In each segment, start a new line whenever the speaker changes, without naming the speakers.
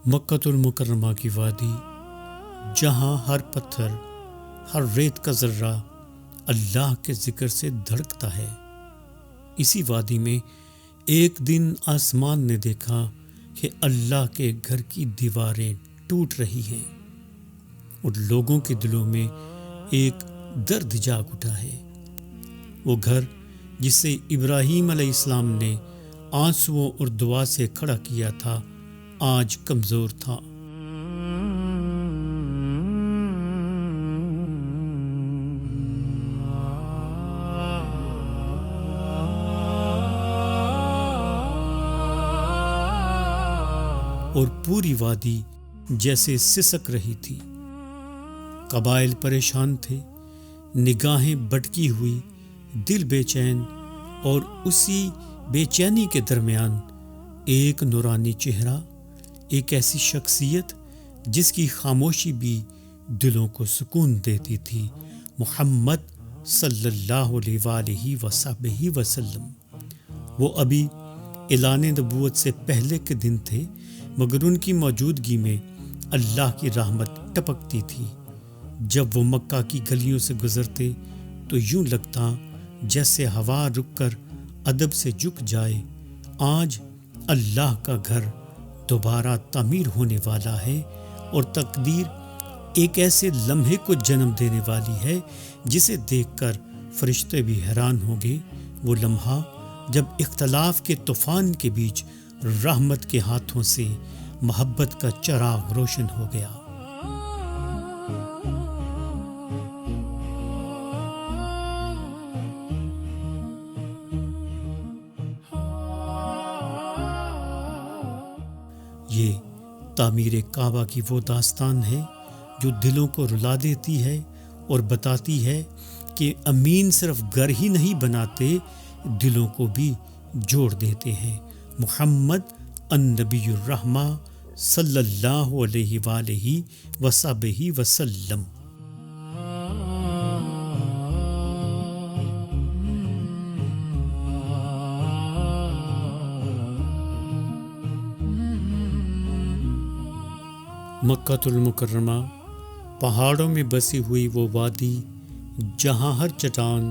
مکۃ المکرمہ کی وادی، جہاں ہر پتھر، ہر ریت کا ذرہ اللہ کے ذکر سے دھڑکتا ہے۔ اسی وادی میں ایک دن آسمان نے دیکھا کہ اللہ کے گھر کی دیواریں ٹوٹ رہی ہیں اور لوگوں کے دلوں میں ایک درد جاگ اٹھا ہے۔ وہ گھر جسے ابراہیم علیہ السلام نے آنسوؤں اور دعا سے کھڑا کیا تھا، آج کمزور تھا۔ اور پوری وادی جیسے سسک رہی تھی۔ قبائل پریشان تھے، نگاہیں بٹکی ہوئی، دل بے چین، اور اسی بے چینی کے درمیان ایک نورانی چہرہ، ایک ایسی شخصیت جس کی خاموشی بھی دلوں کو سکون دیتی تھی، محمد صلی اللہ علیہ وآلہ وصحبہ وسلم۔ وہ ابھی اعلان نبوت سے پہلے کے دن تھے، مگر ان کی موجودگی میں اللہ کی رحمت ٹپکتی تھی۔ جب وہ مکہ کی گلیوں سے گزرتے تو یوں لگتا جیسے ہوا رک کر ادب سے جھک جائے۔ آج اللہ کا گھر دوبارہ تعمیر ہونے والا ہے اور تقدیر ایک ایسے لمحے کو جنم دینے والی ہے جسے دیکھ کر فرشتے بھی حیران ہوں گے۔ وہ لمحہ جب اختلاف کے طوفان کے بیچ رحمت کے ہاتھوں سے محبت کا چراغ روشن ہو گیا۔ یہ تعمیر کعبہ کی وہ داستان ہے جو دلوں کو رلا دیتی ہے اور بتاتی ہے کہ امین صرف گھر ہی نہیں بناتے، دلوں کو بھی جوڑ دیتے ہیں۔ محمد النبی الرحمہ صلی اللہ علیہ وآلہ وصحبہ وسلم۔ مکۃ المکرمہ، پہاڑوں میں بسی ہوئی وہ وادی جہاں ہر چٹان،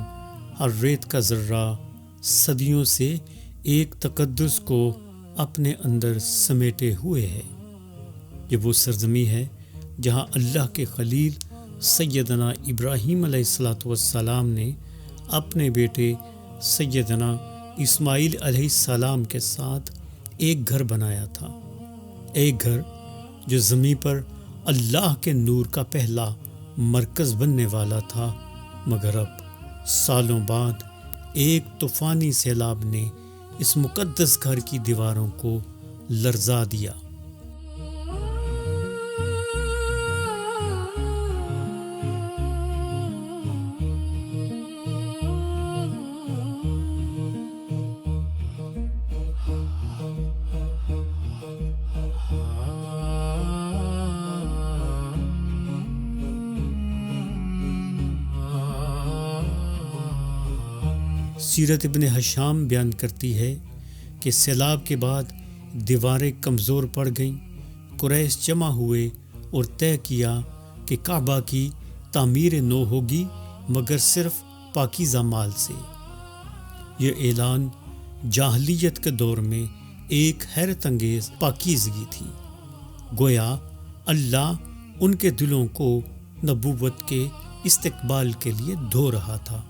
ہر ریت کا ذرہ صدیوں سے ایک تقدس کو اپنے اندر سمیٹے ہوئے ہے۔ یہ وہ سرزمین ہے جہاں اللہ کے خلیل سیدنا ابراہیم علیہ السلام نے اپنے بیٹے سیدنا اسماعیل علیہ السلام کے ساتھ ایک گھر بنایا تھا، ایک گھر جو زمین پر اللہ کے نور کا پہلا مرکز بننے والا تھا۔ مگر اب سالوں بعد ایک طوفانی سیلاب نے اس مقدس گھر کی دیواروں کو لرزا دیا۔ سیرت ابن ہشام بیان کرتی ہے کہ سیلاب کے بعد دیواریں کمزور پڑ گئیں۔ قریش جمع ہوئے اور طے کیا کہ کعبہ کی تعمیر نو ہوگی، مگر صرف پاکیزہ مال سے۔ یہ اعلان جاہلیت کے دور میں ایک حیرت انگیز پاکیزگی تھی، گویا اللہ ان کے دلوں کو نبوت کے استقبال کے لیے دھو رہا تھا۔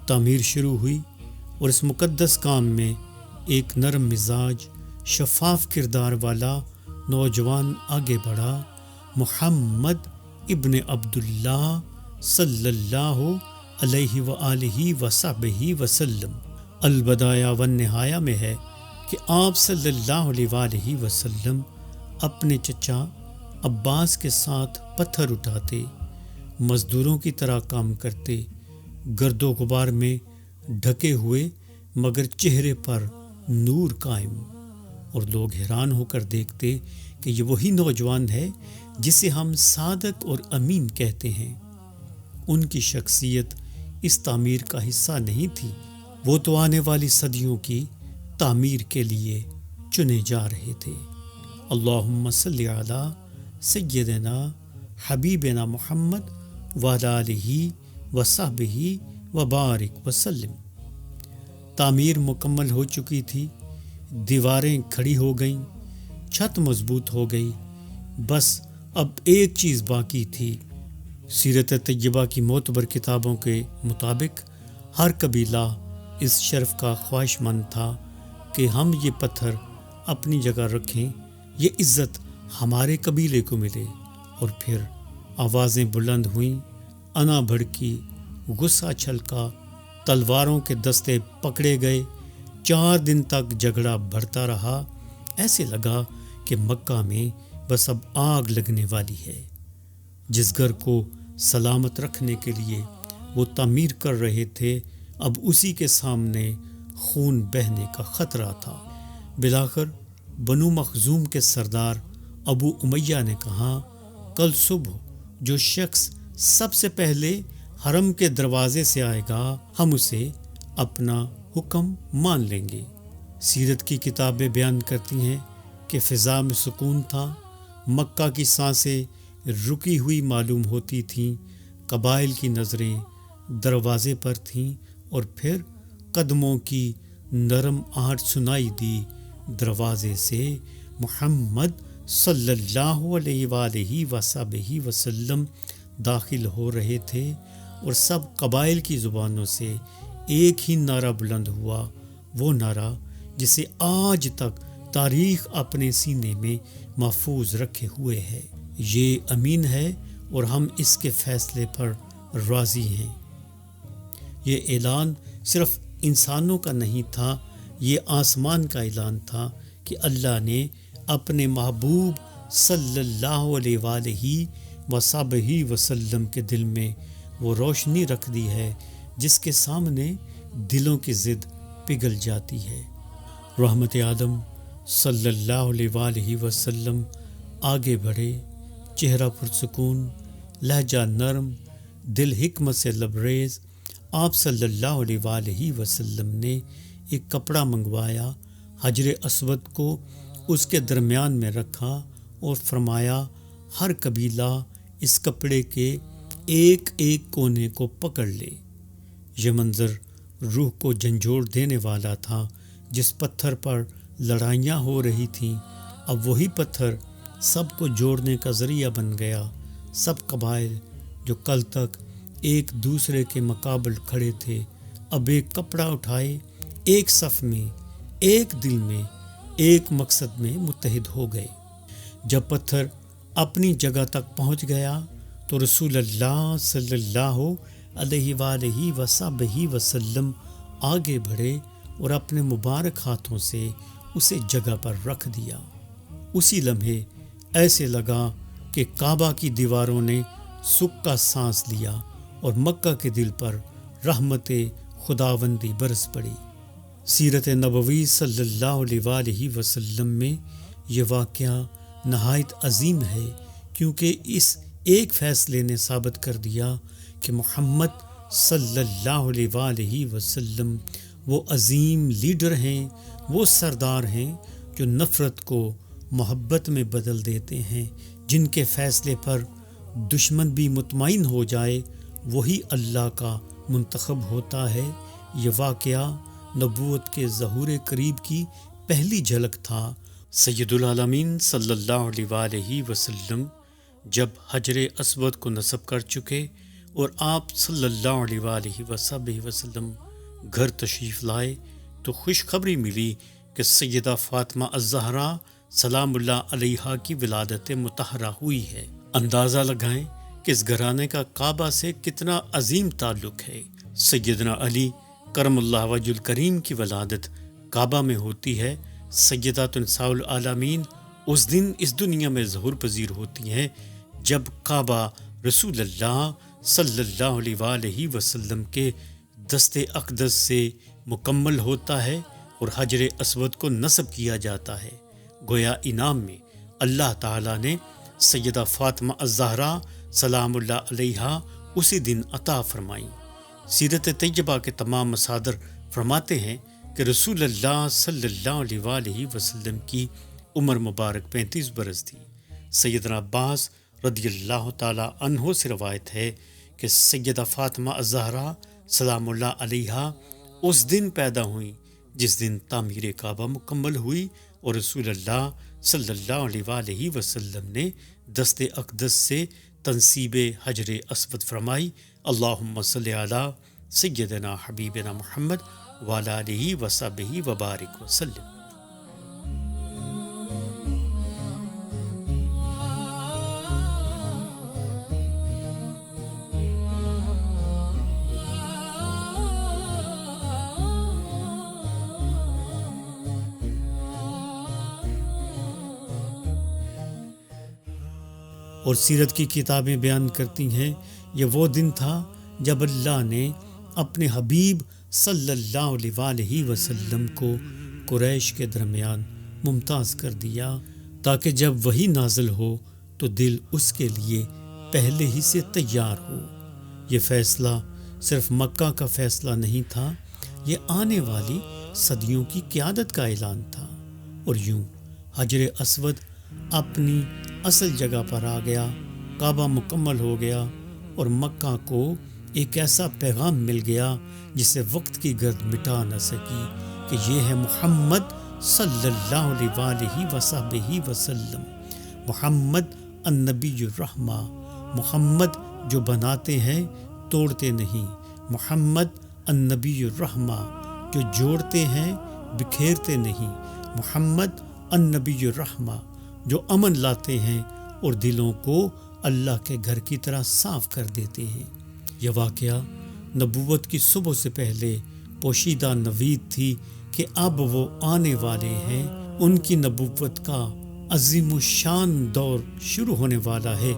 تعمیر شروع ہوئی اور اس مقدس کام میں ایک نرم مزاج، شفاف کردار والا نوجوان آگے بڑھا، محمد ابن عبداللہ صلی اللہ علیہ وآلہ وصحبہ وسلم۔ البدایہ والنہایہ میں ہے کہ آپ صلی اللہ علیہ وآلہ وسلم اپنے چچا عباس کے ساتھ پتھر اٹھاتے، مزدوروں کی طرح کام کرتے، گرد و غبار میں ڈھکے ہوئے مگر چہرے پر نور قائم، اور لوگ حیران ہو کر دیکھتے کہ یہ وہی نوجوان ہے جسے ہم صادق اور امین کہتے ہیں۔ ان کی شخصیت اس تعمیر کا حصہ نہیں تھی، وہ تو آنے والی صدیوں کی تعمیر کے لیے چنے جا رہے تھے۔ اللہم صلی علی سیدنا حبیبنا محمد وعلی آلہ وصحبہ وبارک وسلم۔ تعمیر مکمل ہو چکی تھی، دیواریں کھڑی ہو گئیں، چھت مضبوط ہو گئی، بس اب ایک چیز باقی تھی۔ سیرت طیبہ کی معتبر کتابوں کے مطابق ہر قبیلہ اس شرف کا خواہش مند تھا کہ ہم یہ پتھر اپنی جگہ رکھیں، یہ عزت ہمارے قبیلے کو ملے۔ اور پھر آوازیں بلند ہوئیں، انا بھڑکی، غصہ چھلکا، تلواروں کے دستے پکڑے گئے۔ 4 دن تک جھگڑا بڑھتا رہا، ایسے لگا کہ مکہ میں بس اب آگ لگنے والی ہے۔ جس گھر کو سلامت رکھنے کے لیے وہ تعمیر کر رہے تھے، اب اسی کے سامنے خون بہنے کا خطرہ تھا۔ بالآخر بنو مخزوم کے سردار ابو امیہ نے کہا، کل صبح جو شخص سب سے پہلے حرم کے دروازے سے آئے گا، ہم اسے اپنا حکم مان لیں گے۔ سیرت کی کتابیں بیان کرتی ہیں کہ فضا میں سکون تھا، مکہ کی سانسیں رکی ہوئی معلوم ہوتی تھیں، قبائل کی نظریں دروازے پر تھیں، اور پھر قدموں کی نرم آہٹ سنائی دی۔ دروازے سے محمد صلی اللہ علیہ وآلہ وصحبہ وسلم داخل ہو رہے تھے، اور سب قبائل کی زبانوں سے ایک ہی نعرہ بلند ہوا، وہ نعرہ جسے آج تک تاریخ اپنے سینے میں محفوظ رکھے ہوئے ہے، یہ امین ہے اور ہم اس کے فیصلے پر راضی ہیں۔ یہ اعلان صرف انسانوں کا نہیں تھا، یہ آسمان کا اعلان تھا کہ اللہ نے اپنے محبوب صلی اللہ علیہ وآلہ وصحبہ وسلم کے دل میں وہ روشنی رکھ دی ہے جس کے سامنے دلوں کی ضد پگھل جاتی ہے۔ رحمت عالم صلی اللہ علیہ وآلہ وسلم آگے بڑھے، چہرہ پرسکون، لہجہ نرم، دل حکمت سے لبریز۔ آپ صلی اللہ علیہ وآلہ وسلم نے ایک کپڑا منگوایا، حجر اسود کو اس کے درمیان میں رکھا اور فرمایا، ہر قبیلہ اس کپڑے کے ایک ایک کونے کو پکڑ لے۔ یہ منظر روح کو جھنجھوڑ دینے والا تھا۔ جس پتھر پر لڑائیاں ہو رہی تھیں، اب وہی پتھر سب کو جوڑنے کا ذریعہ بن گیا۔ سب قبائل جو کل تک ایک دوسرے کے مقابل کھڑے تھے، اب ایک کپڑا اٹھائے، ایک صف میں، ایک دل میں، ایک مقصد میں متحد ہو گئے۔ جب پتھر اپنی جگہ تک پہنچ گیا تو رسول اللہ صلی اللہ علیہ وآلہ وصحبہ وسلم آگے بڑھے اور اپنے مبارک ہاتھوں سے اسے جگہ پر رکھ دیا۔ اسی لمحے ایسے لگا کہ کعبہ کی دیواروں نے سکھ کا سانس لیا اور مکہ کے دل پر رحمت خداوندی برس پڑی۔ سیرت نبوی صلی اللہ علیہ وآلہ وسلم میں یہ واقعہ نہایت عظیم ہے، کیونکہ اس ایک فیصلے نے ثابت کر دیا کہ محمد صلی اللہ علیہ وآلہ وسلم وہ عظیم لیڈر ہیں، وہ سردار ہیں جو نفرت کو محبت میں بدل دیتے ہیں، جن کے فیصلے پر دشمن بھی مطمئن ہو جائے، وہی اللہ کا منتخب ہوتا ہے۔ یہ واقعہ نبوت کے ظہور قریب کی پہلی جھلک تھا۔ سید العالمین صلی اللہ علیہ وآلہ وسلم جب حجر اسود کو نصب کر چکے اور آپ صلی اللہ علیہ وآلہ وسلم گھر تشریف لائے تو خوشخبری ملی کہ سیدہ فاطمہ الزہرا سلام اللہ علیہا کی ولادت مطہرہ ہوئی ہے۔ اندازہ لگائیں کہ اس گھرانے کا کعبہ سے کتنا عظیم تعلق ہے۔ سیدنا علی کرم اللہ وجہ الکریم کی ولادت کعبہ میں ہوتی ہے۔ سیدات نساء العالمین اس دن اس دنیا میں ظہور پذیر ہوتی ہیں جب کعبہ رسول اللہ صلی اللہ علیہ وآلہ وسلم کے دست اقدس سے مکمل ہوتا ہے اور حجر اسود کو نصب کیا جاتا ہے۔ گویا انعام میں اللہ تعالیٰ نے سیدہ فاطمہ الزہرا سلام اللہ علیہا اسی دن عطا فرمائی۔ سیرت طیبہ کے تمام مصادر فرماتے ہیں کہ رسول اللہ صلی اللہ علیہ وآلہ وسلم کی عمر مبارک 35 برس تھی۔ سیدنا عباس رضی اللہ تعالی عنہ سے روایت ہے کہ سیدہ فاطمہ الزہرا سلام اللہ علیہا اس دن پیدا ہوئیں جس دن تعمیر کعبہ مکمل ہوئی اور رسول اللہ صلی اللہ علیہ وآلہ وسلم نے دست اقدس سے تنصیب حجر اسود فرمائی۔ اللہم صلی علی سیدنا حبیبنا محمد وعلی آلہ وصحبہ وبارک وسلم۔ اور سیرت کی کتابیں بیان کرتی ہیں یہ وہ دن تھا جب اللہ نے اپنے حبیب صلی اللہ علیہ وآلہ وسلم کو قریش کے درمیان ممتاز کر دیا تاکہ جب وہی نازل ہو تو دل اس کے لیے پہلے ہی سے تیار ہو۔ یہ فیصلہ صرف مکہ کا فیصلہ نہیں تھا، یہ آنے والی صدیوں کی قیادت کا اعلان تھا۔ اور یوں حجر اسود اپنی اصل جگہ پر آ گیا، کعبہ مکمل ہو گیا اور مکہ کو ایک ایسا پیغام مل گیا جسے وقت کی گرد مٹا نہ سکی کہ یہ ہے محمد صلی اللہ علیہ وآلہ وصحبہ وسلم، محمد النبی الرحمہ، محمد جو بناتے ہیں توڑتے نہیں، محمد النبی الرحمہ جو جوڑتے ہیں بکھیرتے نہیں، محمد النبی الرحمہ جو امن لاتے ہیں اور دلوں کو اللہ کے گھر کی طرح صاف کر دیتے ہیں۔ یہ واقعہ نبوت کی صبح سے پہلے پوشیدہ نوید تھی کہ اب وہ آنے والے ہیں، ان کی نبوت کا عظیم و شان دور شروع ہونے والا ہے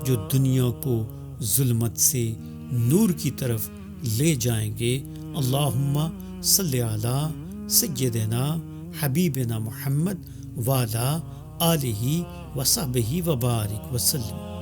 جو دنیا کو ظلمت سے نور کی طرف لے جائیں گے۔ اللہم صلی علی سیدنا حبیبنا محمد وعلی آلہ وصحبہ وبارک وسلم۔